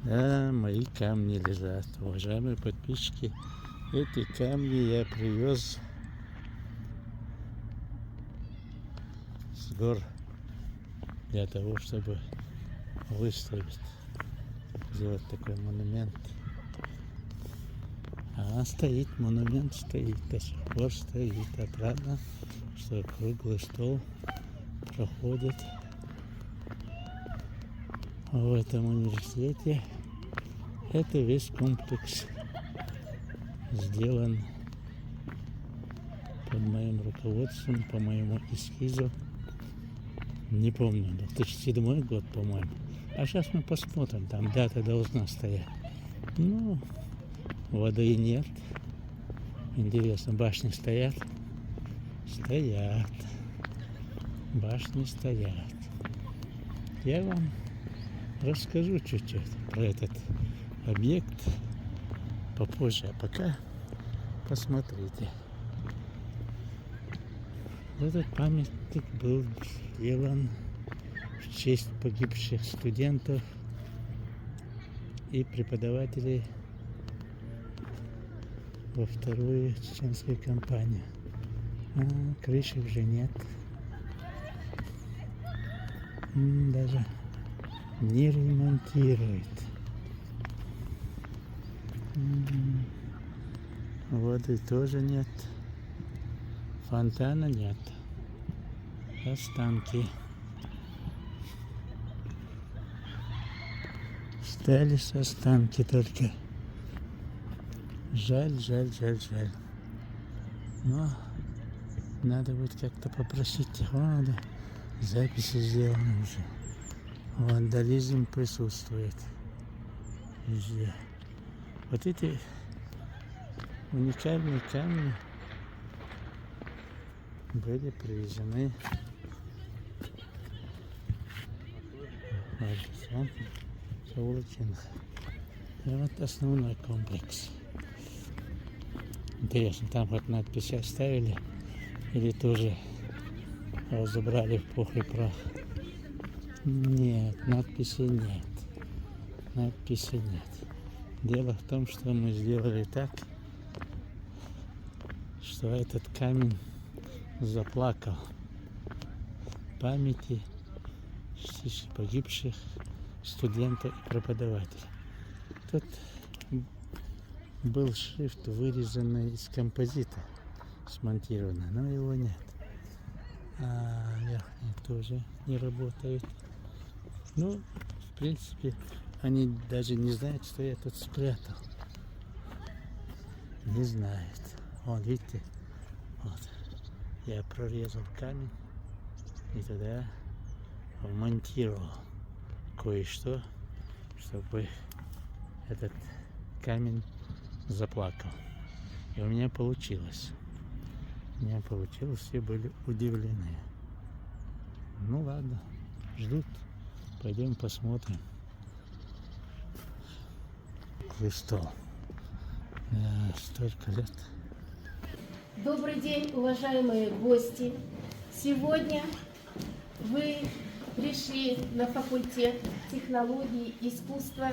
Да, мои камни лежат, уважаемые подписчики. Эти камни я привез с гор для того, чтобы выставить, сделать такой монумент. А стоит, монумент стоит, до сих пор стоит. Отрадно, что круглый стол проходит в этом университете. Это весь комплекс сделан под моим руководством, по моему эскизу. Не помню, 2007 год, по-моему. А сейчас мы посмотрим, там дата должна стоять. Ну, воды нет. Интересно, башни стоят? Стоят. Башни стоят. Я вам расскажу чуть-чуть про этот объект попозже, а пока посмотрите. Этот памятник был сделан в честь погибших студентов и преподавателей во вторую чеченскую кампанию. Крыши уже нет. Даже не ремонтирует. Воды тоже нет. Фонтана нет. Останки. Остались останки только. Жаль, жаль, жаль, жаль. Но надо будет как-то попросить технолога. Записи сделаны уже. Вандализм присутствует везде. Вот эти уникальные камни были привезены в Александр Саулычинах. И вот основной комплекс. Интересно, там вот надписи оставили или тоже разобрали в пух и прах? Нет, надписи нет. Надписи нет. Дело в том, что мы сделали так, что этот камень заплакал в памяти погибших студентов и преподавателей. Тут был шрифт, вырезанный из композита, смонтированный, но его нет. А верхний тоже не работает. Ну, в принципе, они даже не знают, что я тут спрятал. Не знают. Вон, видите, вот. Я прорезал камень и туда вмонтировал кое-что, чтобы этот камень заплакал. И у меня получилось. Все были удивлены. Ну ладно, ждут. Пойдем посмотрим. Стол. Да, столько лет. Добрый день, уважаемые гости! Сегодня вы пришли на факультет технологий, искусства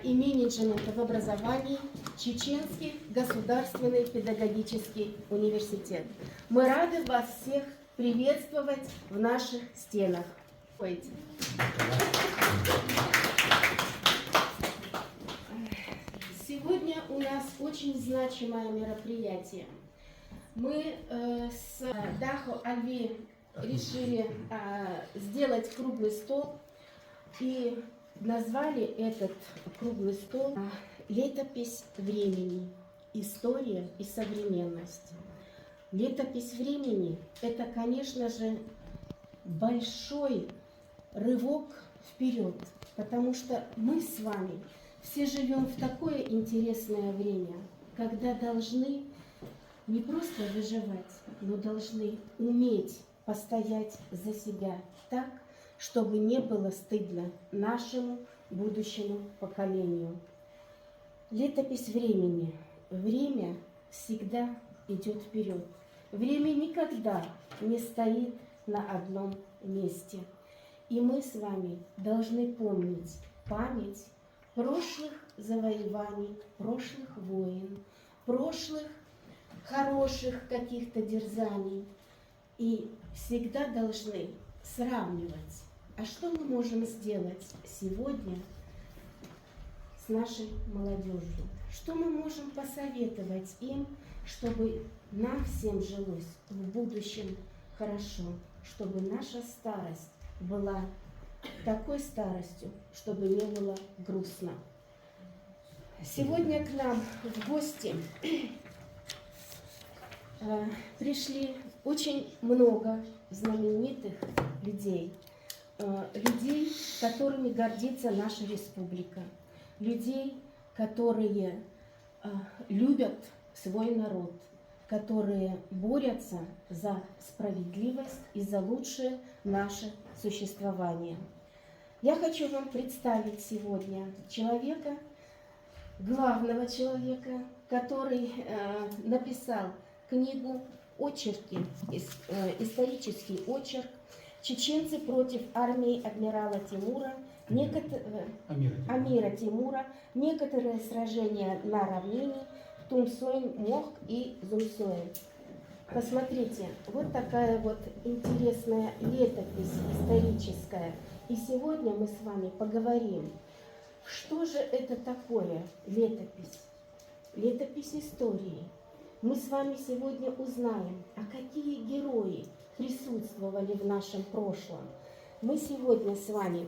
и менеджмента в образовании Чеченский государственный педагогический университет. Мы рады вас всех приветствовать в наших стенах. Сегодня у нас очень значимое мероприятие. Мы с Дахо Альви решили сделать круглый стол и назвали этот круглый стол «Летопись времени. История и современность». Летопись времени – это, конечно же, большой рывок вперед, потому что мы с вами все живем в такое интересное время, когда должны не просто выживать, но должны уметь постоять за себя так, чтобы не было стыдно нашему будущему поколению. Летопись времени. Время всегда идет вперед. Время никогда не стоит на одном месте. И мы с вами должны помнить память прошлых завоеваний, прошлых войн, прошлых хороших каких-то дерзаний. И всегда должны сравнивать, а что мы можем сделать сегодня с нашей молодежью? Что мы можем посоветовать им, чтобы нам всем жилось в будущем хорошо, чтобы наша старость была такой старостью, чтобы не было грустно. Сегодня к нам в гости пришли очень много знаменитых людей, людей, которыми гордится наша республика, людей, которые любят свой народ, которые борются за справедливость и за лучшее наше существование. Я хочу вам представить сегодня человека, главного человека, который написал книгу «Очерки», исторический очерк «Чеченцы против армии адмирала Тимура», Амира Тимура, некоторые сражения на равнине Тумсойн-Мохк и Зумсойн. Посмотрите, вот такая вот интересная летопись историческая. И сегодня мы с вами поговорим, что же это такое летопись? Летопись истории. Мы с вами сегодня узнаем, а какие герои присутствовали в нашем прошлом. Мы сегодня с вами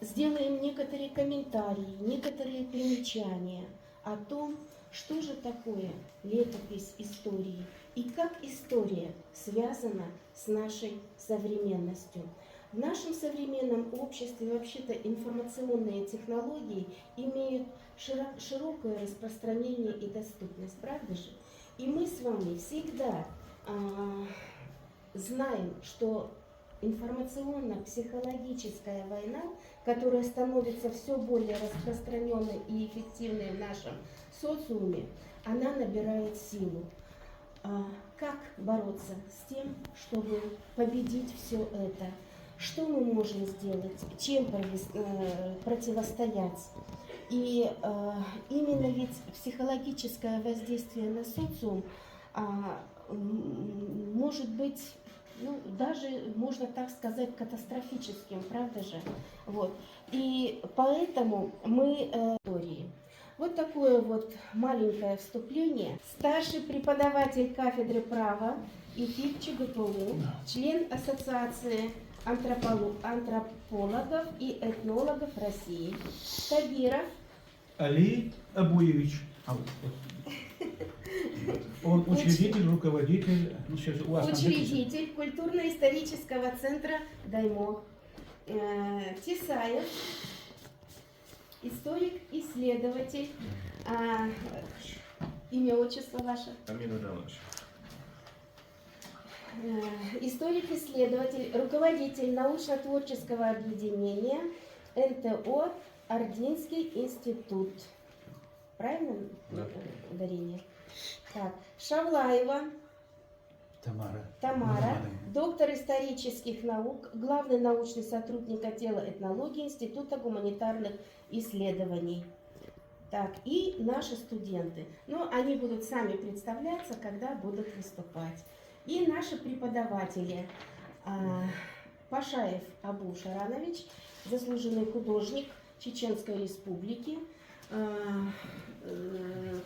сделаем некоторые комментарии, некоторые примечания о том, что же такое летопись истории и как история связана с нашей современностью. В нашем современном обществе вообще-то информационные технологии имеют широкое распространение и доступность, правда же? И мы с вами всегда знаем, что информационно-психологическая война, которая становится все более распространенной и эффективной в нашем социуме, она набирает силу. Как бороться с тем, чтобы победить все это? Что мы можем сделать? Чем противостоять? И именно ведь психологическое воздействие на социум может быть, ну, даже, можно так сказать, катастрофическим, правда же? Вот. И поэтому мы истории. Вот такое вот маленькое вступление. Старший преподаватель кафедры права ИФИК ЧГПУ, член Ассоциации антропологов и этнологов России. Тагиров Али Абуевич. Он учредитель, руководитель, ну, сейчас у вас учредитель культурно-исторического центра Гаймо. Тесаев, историк, исследователь. Имя, отчество ваше? Амин Адамович. Историк-исследователь, руководитель научно-творческого объединения НТО Ординский институт. Правильно ударение? Так. Шавлаева Тамара, доктор исторических наук, главный научный сотрудник отдела этнологии Института гуманитарных исследований. Так, и наши студенты. Но они будут сами представляться, когда будут выступать. И наши преподаватели. Пашаев Абу Шаранович, заслуженный художник Чеченской Республики,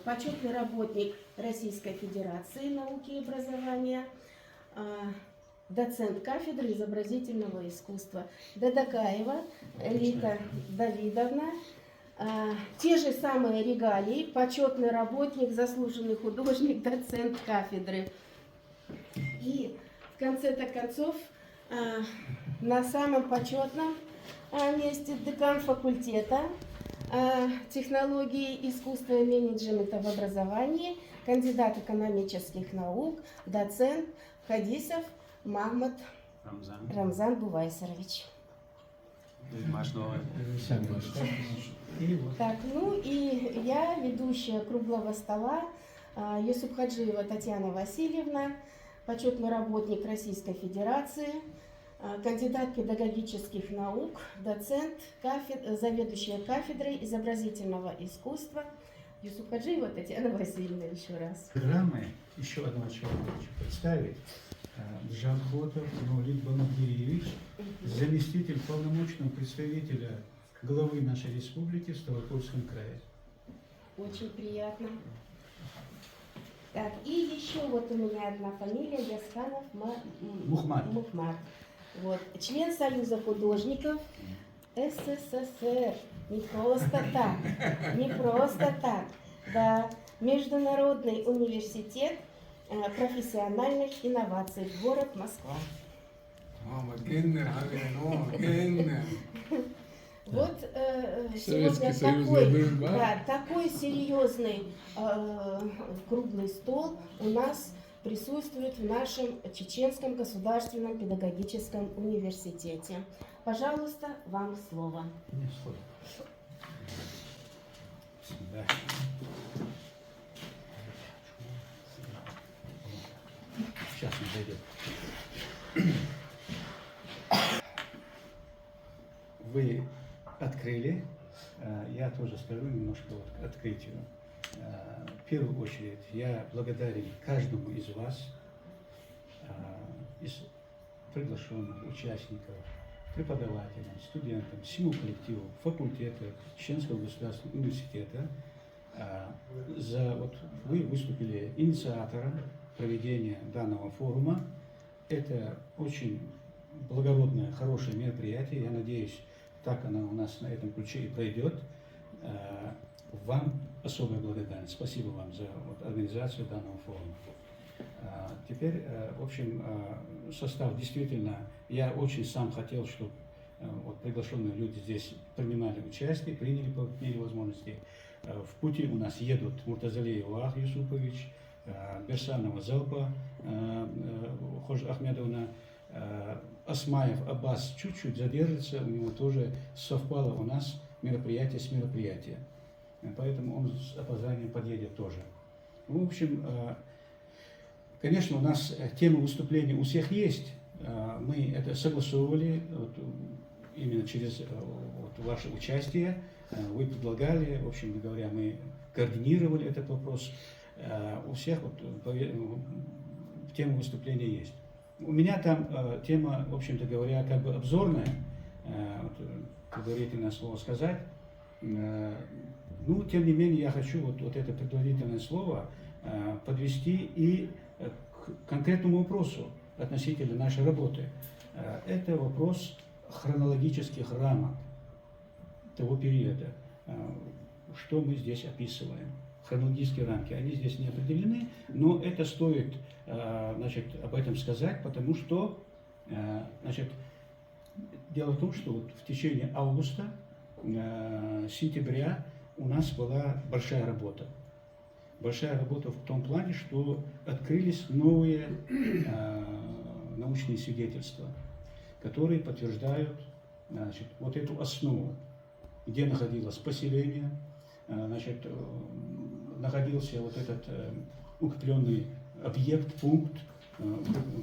почетный работник Российской Федерации науки и образования, доцент кафедры изобразительного искусства. Дадакаева Рита Давидовна, те же самые регалии, почетный работник, заслуженный художник, доцент кафедры. И в конце-то концов на самом почетном месте декан факультета технологии, искусства и менеджмента в образовании, кандидат экономических наук, доцент Хадисов Махмад Рамзан Бувайсарович. Так, ну и я, ведущая круглого стола, Юсупхаджиева Татьяна Васильевна, почетный работник Российской Федерации, кандидат педагогических наук, доцент, заведующая кафедрой изобразительного искусства Юсупхаджиева Татьяна Васильевна еще раз. Программы еще одного человека хочу представить. Джанботов Нурит Бамадиевич, заместитель полномочного представителя главы нашей республики в Ставропольском крае. Очень приятно. Так, и еще вот у меня одна фамилия, Ясханов Мухмад. Мухмад. Вот. Член Союза художников СССР. Не просто так. Не просто так. Да. Международный университет профессиональных инноваций. Город Москва. Вот сегодня такой серьезный круглый стол у нас присутствует в нашем Чеченском государственном педагогическом университете. Пожалуйста, вам слово. Мне слово. Да. Сейчас он зайдет. Вы открыли, я тоже скажу немножко вот к открытию. В первую очередь я благодарен каждому из вас, из приглашенных участников, преподавателям, студентам, всему коллективу факультета Чеченского государственного университета. Вот вы выступили инициатором проведения данного форума. Это очень благородное, хорошее мероприятие. Я надеюсь, так оно у нас на этом ключе и пройдет. Вам особая благодарность. Спасибо вам за организацию данного форума. Теперь, в общем, состав действительно, я очень сам хотел, чтобы приглашенные люди здесь принимали участие, приняли по мере возможности. В пути у нас едут Муртазалиев Вах Юсупович, Берсанова Залпа Хож Ахмедовна, Асмаев Аббас чуть-чуть задержится, у него тоже совпало у нас мероприятие с мероприятия. Поэтому он с опозданием подъедет тоже. В общем, конечно, у нас тема выступления у всех есть. Мы это согласовывали именно через ваше участие. Вы предлагали, в общем говоря, мы координировали этот вопрос. У всех тема выступления есть. У меня там тема, в общем-то говоря, как бы обзорная, предварительное слово сказать. Ну, тем не менее, я хочу вот это предварительное слово подвести и к конкретному вопросу относительно нашей работы. Это вопрос хронологических рамок того периода, что мы здесь описываем. Хронологические рамки, они здесь не определены, но это стоит, значит, об этом сказать, потому что, значит, дело в том, что вот в течение августа, сентября у нас была большая работа. Большая работа в том плане, что открылись новые научные свидетельства, которые подтверждают, значит, вот эту основу, где находилось поселение, значит, находился вот этот укрепленный объект, пункт,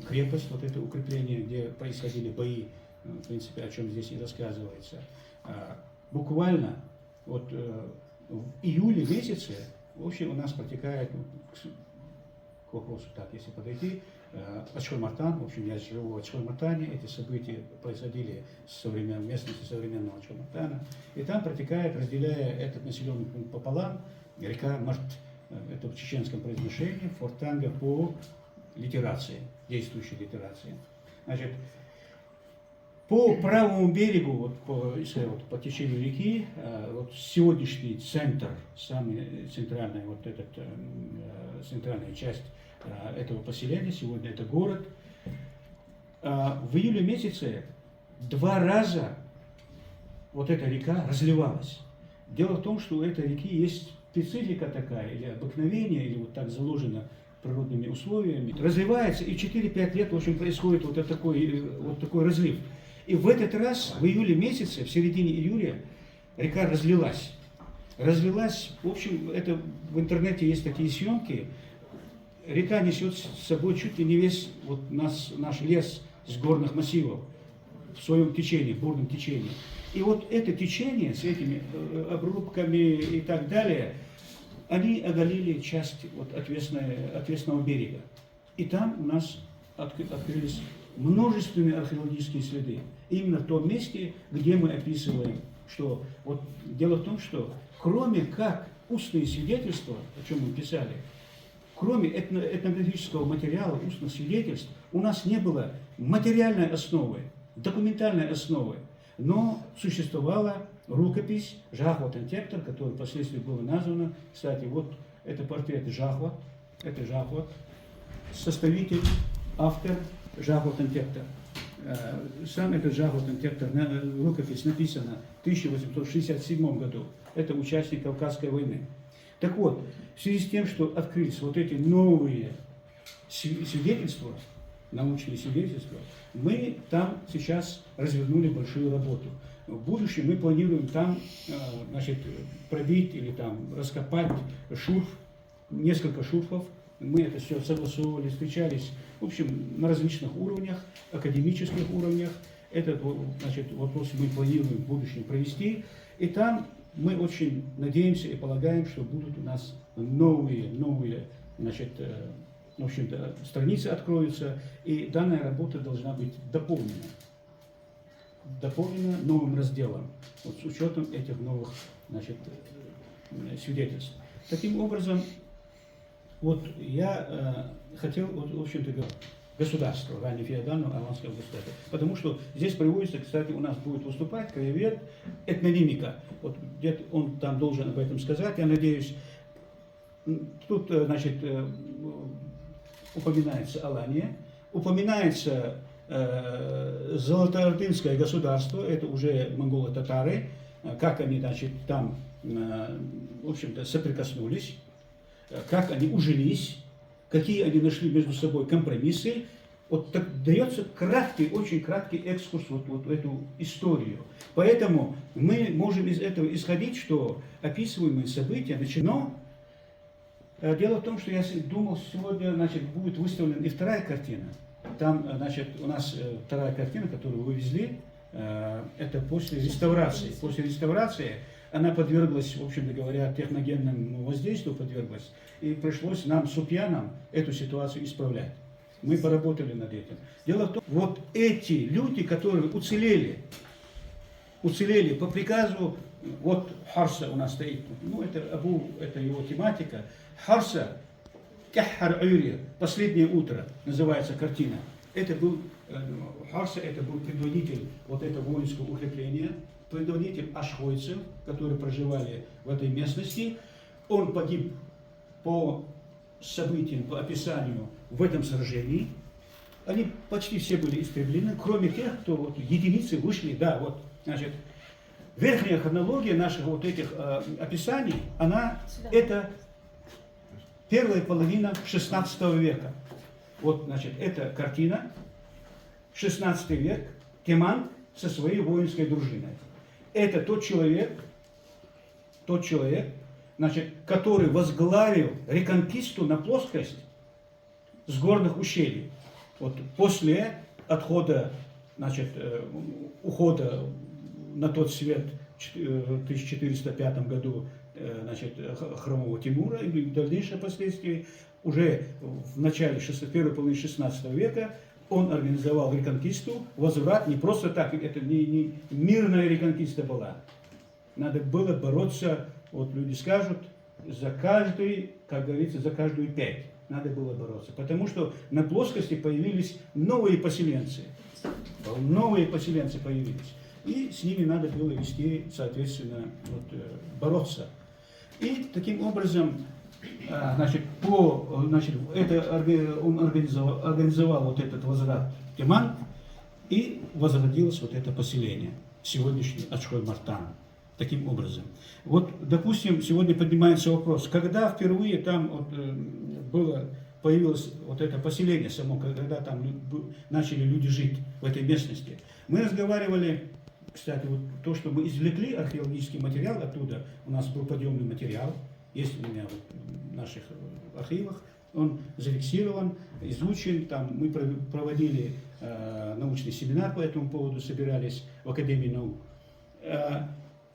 крепость, вот это укрепление, где происходили бои, в принципе, о чем здесь и рассказывается. Буквально вот в июле месяце, в общем, у нас протекает, к вопросу так, если подойти, Ачхой-Мартан, в общем, я живу в Ачхой-Мартане, эти события происходили со времен местности современного Ачхой-Мартана, и там протекает, разделяя этот населенный пункт пополам, река Март, это в чеченском произношении, Фортанга по литерации, действующей литерации. Значит, по правому берегу, по течению реки, вот сегодняшний центр, самый центральный, вот этот, центральная часть этого поселения, сегодня это город. В июле месяце 2 раза вот эта река разливалась. Дело в том, что у этой реки есть специфика такая, или обыкновение, или вот так заложено природными условиями. Разливается, и 4-5 лет, в общем, происходит вот такой разлив. И в этот раз, в июле месяце, в середине июля, река разлилась. Разлилась, в общем, это в интернете есть такие съемки. Река несет с собой чуть ли не весь вот наш лес с горных массивов. в своем течении, бурном течении. И вот это течение с этими обрубками и так далее, они оголили часть вот отвесного берега. И там у нас открылись множественные археологические следы. Именно в том месте, где мы описываем, что вот дело в том, что кроме как устные свидетельства, о чем мы писали, кроме этнографического материала, устных свидетельств, у нас не было материальной основы, документальной основы, но существовала рукопись Жахва Тентектор, которая впоследствии была названа. Кстати, вот это портрет Жахва, это Жахва, составитель, автор Жахва Тентектор. Сам этот Жахва Тентектор, рукопись написана в 1867 году. Это участник Кавказской войны. Так вот, в связи с тем, что открылись вот эти новые свидетельства, научные свидетельства, мы там сейчас развернули большую работу. В будущем мы планируем там, значит, пробить или там раскопать шурф, несколько шурфов. Мы это все согласовывали, встречались, в общем, на различных уровнях, академических уровнях. Этот, значит, вопрос мы планируем в будущем провести. И там мы очень надеемся и полагаем, что будут у нас новые, значит, в общем-то, страницы откроются, и данная работа должна быть дополнена новым разделом, вот, с учетом этих новых, значит, свидетельств. Таким образом, вот я хотел, вот, в общем-то, государство, ранее феодального аланского государства. Потому что здесь приводится, кстати, у нас будет выступать краевед, этнонимика. Вот где-то он там должен об этом сказать, я надеюсь. Тут, значит, упоминается Алания, упоминается Золотоордынское государство, это уже монголо-татары, как они, значит, там, в общем-то, соприкоснулись, как они ужились, какие они нашли между собой компромиссы. Вот так дается краткий, очень краткий экскурс вот в эту историю. Поэтому мы можем из этого исходить, что описываемые события начинают. Дело в том, что я думал, сегодня, значит, будет выставлена и вторая картина. Там, значит, у нас вторая картина, которую вывезли, это после реставрации. После реставрации она подверглась, в общем-то говоря, техногенному воздействию подверглась, и пришлось нам, супьянам, эту ситуацию исправлять. Мы поработали над этим. Дело в том, вот эти люди, которые уцелели по приказу, вот Харса у нас стоит, ну это это его тематика, Харса, Каххар Уйри, «Последнее утро» называется картина. Это был, Харса, это был предводитель вот этого воинского укрепления, предводитель ашхойцев, которые проживали в этой местности. Он погиб по событиям, по описанию в этом сражении. Они почти все были истреблены, кроме тех, кто вот, единицы вышли, да, вот, значит, верхняя хронология наших вот этих описаний, она, это первая половина 16 века. Вот, значит, эта картина, 16 век, Теман со своей воинской дружиной. Это тот человек, значит, который возглавил реконкисту на плоскость с горных ущелий. Вот после отхода, значит, ухода на тот свет в 1405 году, значит, хромого Тимура и дальнейшие последствия, уже в начале первой половины 16 века он организовал реконкисту, возврат, не просто так, это не мирная реконкиста была. Надо было бороться, вот люди скажут, за каждый, как говорится, за каждую пять. Надо было бороться. Потому что на плоскости появились новые поселенцы. Новые поселенцы появились. И с ними надо было вести, соответственно, вот, бороться. И таким образом, значит, он организовал вот этот возврат Теман, и возродилось вот это поселение, сегодняшний Ачхой-Мартан. Таким образом. Вот, допустим, сегодня поднимается вопрос, когда впервые там вот, появилось вот это поселение само, когда там начали люди жить в этой местности. Мы разговаривали, кстати, вот то, что мы извлекли археологический материал оттуда, у нас был подъемный материал, есть у меня вот в наших архивах, он зафиксирован, изучен, там мы проводили научный семинар по этому поводу, собирались в Академии наук.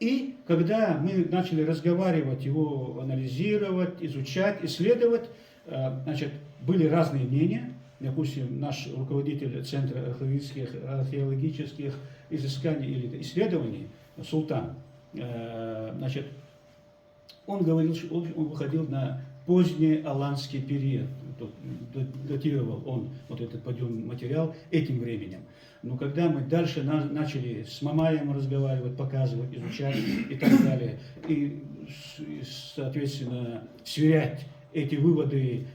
И когда мы начали разговаривать, его анализировать, изучать, исследовать, значит, были разные мнения. Допустим, наш руководитель Центра археологических изысканий или исследований, Султан, значит, он говорил, что он выходил на поздний аланский период, датировал он вот этот подъемный материал этим временем. Но когда мы дальше начали с Мамаем разговаривать, показывать, изучать и так далее, и, соответственно, сверять эти выводы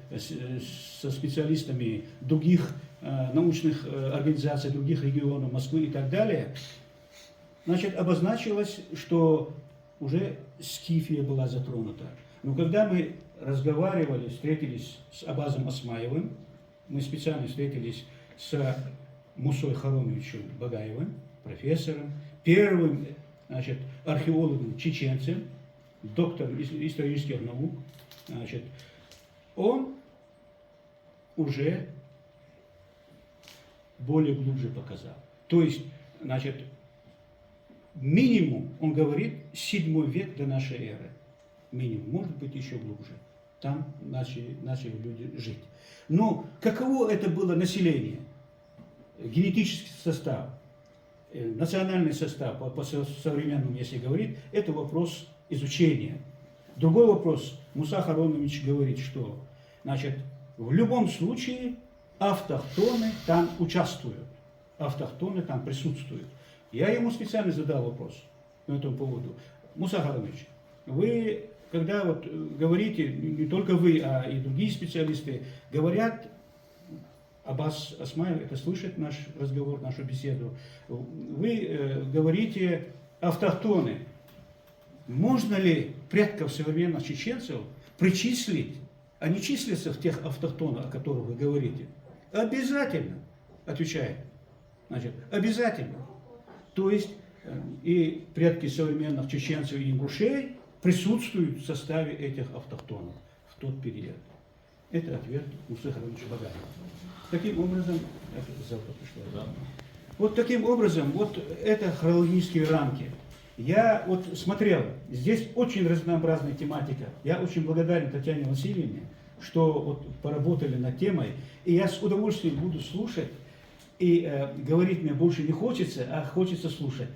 со специалистами других научных организаций, других регионов Москвы и так далее, значит, обозначилось, что уже Скифия была затронута. Но когда мы разговаривали, встретились с Абазом Осмаевым, мы специально встретились с Мусой Харомовичем Багаевым, профессором, первым, значит, археологом чеченцем, доктором исторических наук, значит, он уже более глубже показал. То есть, значит, минимум, он говорит, 7 век до нашей эры. Минимум, может быть, еще глубже. Там начали люди жить. Но каково это было население? Генетический состав, национальный состав, по современному, если говорить, это вопрос изучения. Другой вопрос, Муса Харомович говорит, что, значит, в любом случае автохтоны там участвуют, автохтоны там присутствуют. Я ему специально задал вопрос по этому поводу. Муса Харомович, вы, когда вот говорите, не только вы, а и другие специалисты, говорят, Аббас Осмаев, это слышит наш разговор, нашу беседу, вы говорите автохтоны. Можно ли предков современных чеченцев причислить, они числятся в тех автохтонах, о которых вы говорите? Обязательно, отвечает. Значит, обязательно. То есть и предки современных чеченцев и ингушей присутствуют в составе этих автохтонов в тот период. Это ответ Мусы Харомовича Багаева. Таким образом, завтра пришло, да? Вот таким образом, вот это хронологические рамки. Я вот смотрел, здесь очень разнообразная тематика. Я очень благодарен Татьяне Васильевне, что вот поработали над темой. И я с удовольствием буду слушать. И говорить мне больше не хочется, а хочется слушать.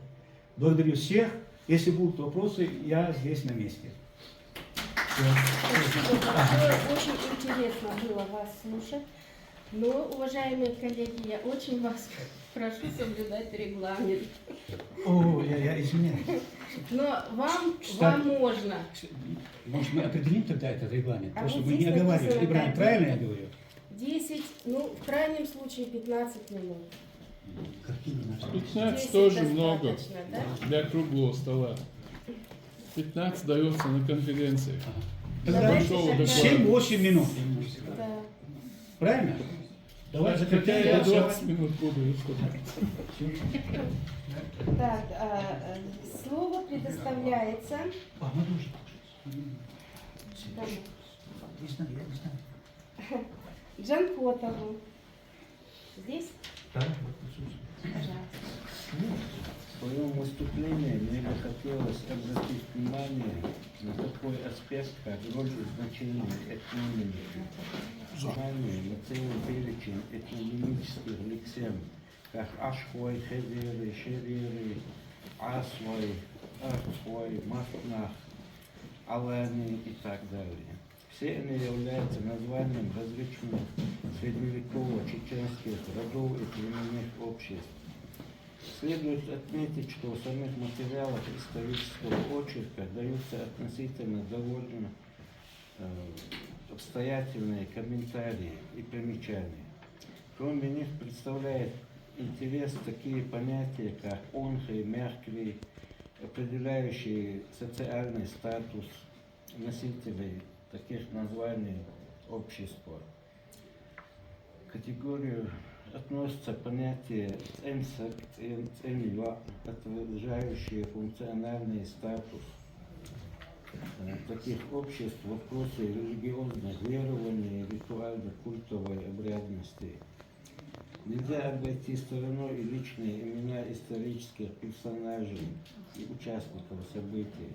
Благодарю всех. Если будут вопросы, я здесь на месте. Очень интересно было вас слушать. Но, уважаемые коллеги, я очень вас прошу соблюдать регламент. О, я извиняюсь. Но вам можно. Может, мы определим тогда этот регламент? А Просто вот мы не здесь оговаривали. написано, Ибрагим, да, правильно я говорю? 10, ну, в крайнем случае 15 минут. Какие наши? 15 10 тоже достаточно, много да? для круглого стола. 15 дается на конференции. Тогда Давайте большого тогда- доклада. 7-8 минут. Да. Правильно? Давай Хотя закрепляем. я голосование. 20 минут буду выступать. Так, слово предоставляется. А, мы тоже. Кому? Не знаю, я не знаю. Джанкотову. Здесь? Да, вот присутствует. Пожалуйста. В своем выступлении мне бы хотелось обратить внимание на такой аспект, как роль и значение этнонимики. Внимание на целый перечень этнонимических лексем, как Ашхой, Хевери, Шерери, Асвой, Архвой, Мафнах, Алани и так далее. Все они являются названием различных средневеково-чеченских родов и племенных обществ. Следует отметить, что в самих материалах исторического очерка даются относительно довольно обстоятельные комментарии и примечания. Кроме них представляет интерес такие понятия, как онхи, меркви, определяющие социальный статус носителей таких названий общества. К категорию относится понятие отражающее функциональный статус. таких обществ вопросы религиозных верований, ритуально-культовой обрядности. Нельзя обойти стороной и личные имена исторических персонажей и участников событий.